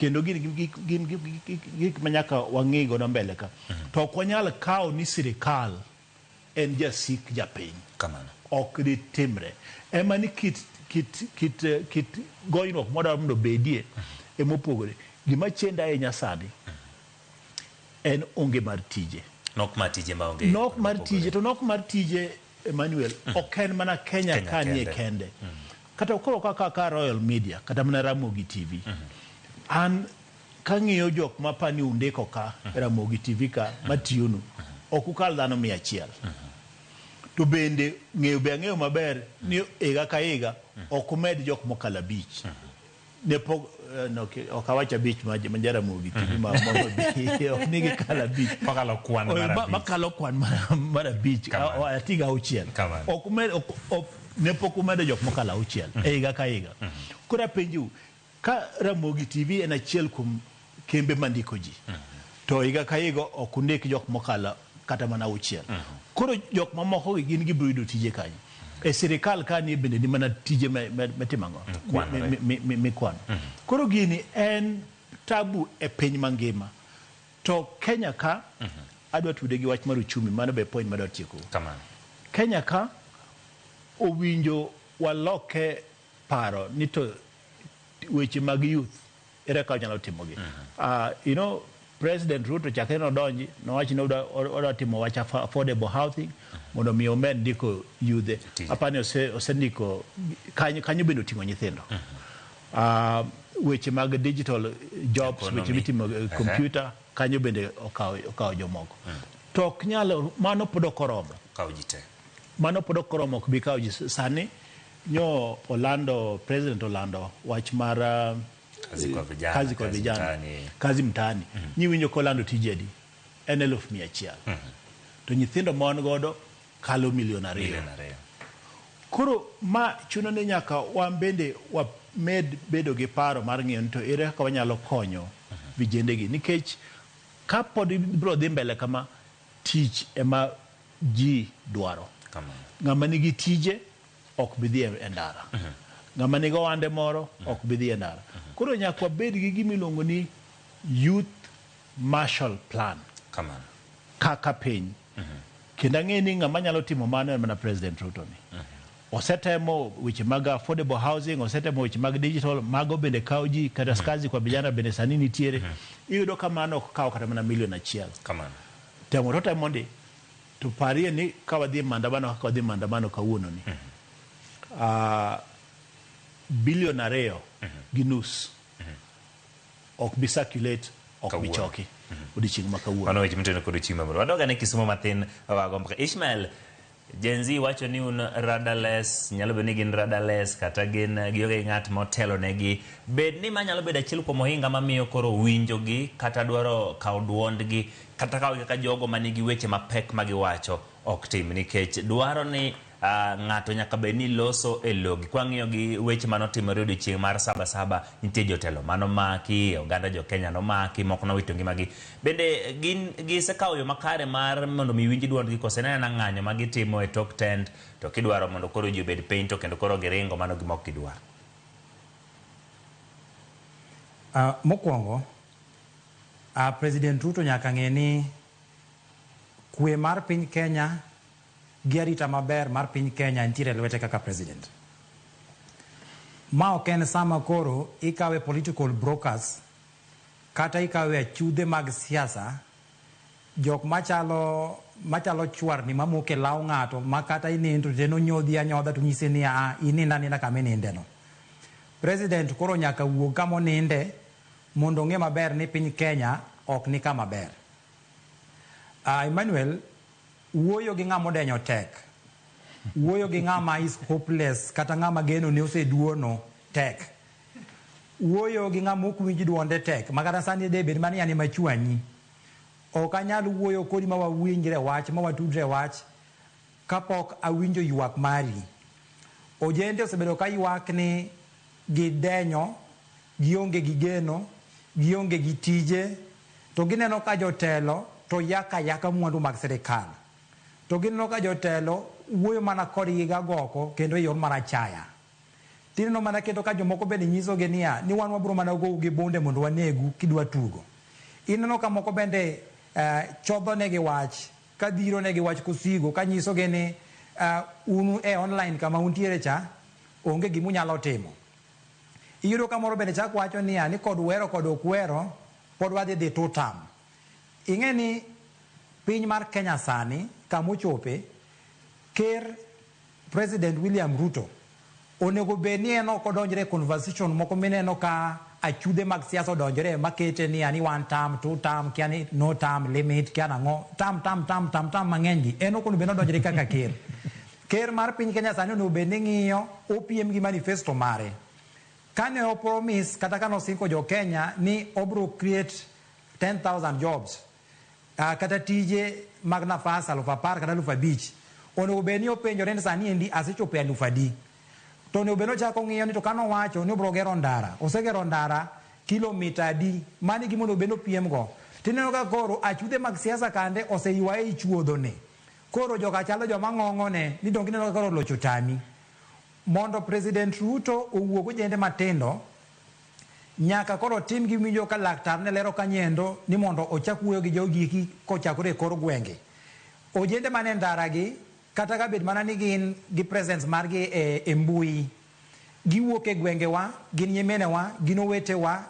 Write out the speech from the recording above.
kendo gin manyaka wang'igo na mbele ka to kwanyal kao ni sirikal en jasik japiny kamano ok di timre ema ni kit goyruok modar mondo bedie emopogore gima chenda e nyasadi en onge mar tije nok mar tije maonge nok mar tije Emmanuel oken mana Kenya kanie kende kata koro kaka Royal Media kata mana Ramogi TV an kang'iyo jok mapani undeko ka Ramogi TV ka matiyonu ok ukal dhano 100 to bende ng'eyo maber ni ega ka ega ok umed jok mokala bich ne pok okawacha bich ma Jaramogi TV ma nigi kala bich makalo kwan mara bich atiga auchiel ok umed ne pok umedo jok mokala auchiel ega ka ega kora penju ka Ramogi TV en achiel kuom kembe mandiko ji to ega ka ega ok undiki jok mokala kata mana auchiel koro jok mamoko gin gibroido tije kanyo e sirikal kani bende ni mana tije metimango mikwano koro gini en tabu e piny mangima to Kenya ka adwa tude gi wach mar uchumi mano be point madwa tieko Kenya ka owinjo waloke paro ni to weche mag youth ere ka nyalo timogi you know President Ruto chakre nodonji nowacho ni odwa timo wach affordable housing mondo mi omed ndiko yudhe apani osendiko kanyo bende oting'o nyithindo weche mag digital jobs weche mitimo computer kanyo bende okawo jomoko to ok nyalo mano pod ok oromo mano pod ok oromo ok bi kawo ji sani nyo President Orlando wach mar kazi kwa vijana kazi mtaani nyiwinjo kolando tijedi en 100,000 to nyithindo mon godo kalo 2,000,000 koro ma chuno ni nyaka wambende wamed bedo gi paro mar ng'iyo to ere kaka wanyalo konyo vijendegi nikech kapod biro dhi mbele kama tich ema ji dwaro ng'ama nigi tije ok bi dhi e ndara ng'ama nigi wande moro ok bi dhi e ndara koro nyaka wabed gi gimiluongo ni youth Marshall Plan kaka piny kendo ang'e ni ng'ama nyalo timo mano en mana President Ruto ni osetemo weche mag affordable housing osetemo weche mag digital mago bende kawo ji kata kazi kwa vijana bende sani nitiere iyudo kamano ok kawo kata mana 1,000,000 temo to temo ndi to parie ni ka wadhi mandamano kawuono ni bilion 2 gi nus ok bi circulate ok bi choki odichieng' makawuono mano weche miteno kod chiemo moro wadoga ne Kisumo matin wagombo Ishmael Gen Z wacho ni un rudderless nyalo bedo ni gin rudderless kata gin gionge ng'at motelo negi bed ni manyalo bedo achiel kuom ohinga mamiyo koro winjogi kata dwaro kawo duondgi kata kawo kaka jogo manigi weche mapek magiwacho ok tim nikech dwaro ni ng'ato nyaka bed ni loso e logi kwang'iyo gi weche manotimore odiochieng' mar Sabasaba nitie jotelo mano maki oganda jo Kenya no maki moko nowito ngimagi bende gin gisekawo yo makare mar mondo mi winji duondgi kose nena ng'anyo magitimo e tok tent to kidwaro mondo koro ji obed piny to kendo koro giringo mano gimok kidwaro mokwongo President Ruto nyaka ng'e ni kwe mar piny Kenya gi arita maber mar piny Kenya nitiere lwete kaka president. Ma ok en sama koro ikawe political brokers kata ikawe achudhe mag siasa jok machalo chwar ni mamoke law ng'ato ma kata inindo teno nyodhi anyodha to nyise ni ininda kama inindeno. President koro nyaka wuog kama oninde mondo ng'e maber ni piny Kenya ok ni kama ber. Emmanuel wuoyo gi ng'ama odenyo tek wuoyo gi ng'ama is hopeless kata ng'ama geno ne oseduono tek wuoyo gi ng'ama ok winji duonde tek makata sani debed mani yani machwanyi ok anyal wuoyo kodi ma wawinjre wach ma watudre wach kapok awinjo ywak mari ojende osebedo ka ywak ni gidenyo gionge gi geno gionge gi tije to gineno ka jotelo to yaka mwandu mag sirikal to gineno ka jotelo wuoyo mana kodgi gagoko kendo e yor mar achaya tineno mana keto ka jomoko bende nyisogi niya ni wan wabiro mana gou gi bunde mondo wanegu kidwa tugo. Ineno ka moko bende chodho negi wach, ka dhiro negi wach kosigo, ka nyisogi ni unu e online kama untiere cha onge gimunyalo timo. Iyudo ka moro bende chak wacho niya ni kod wero kod okwero pod wadhi dhi tutam. Ing'e ni piny mar Kenya sani kamochope, ker President William Ruto onego bed ni en ok odonjre conversation moko mineno ka achude mag siasa odonjre makete niya ni one term, two term, kia ni no term limit, kia nang'o, tam mang'eny gi. En ok onego bed ni odonjre kaka ker. Ker mar piny Kenya sani onego bed ni ng'iyo, opiem gi manifesto mare. Kane o promise kata kane osingo jo Kenya ni obro create 10,000 jobs, kata tije mag nafas 10,000 kata 5,000, onego bed ni openjore ni sani endi asechopo 10,000. To onego bed ni ochako ng'iyo ni to kane owacho ni obro gero ndara, osegero ndara kilomita adi, mano gima onego bed ni opiem go. Tineno ka koro achude mag siasa kande oseywaye i chuodhone. Koro joka chalo joma ng'ong'one ni donge ineno ka koro locho tami. Mondo President Ruto owuog ojende matindo, nyaka koro tim gi winjo ka laktar ne lero kanyendo ni mondo ochak wuoyo gi jogiki kochakore e kor gwenge. Ojende mane ndara gi, kata ka bed mana ni gin gi presence margi e mbui, giwuok e gwengewa, gin nyimenewa, gin owetewa,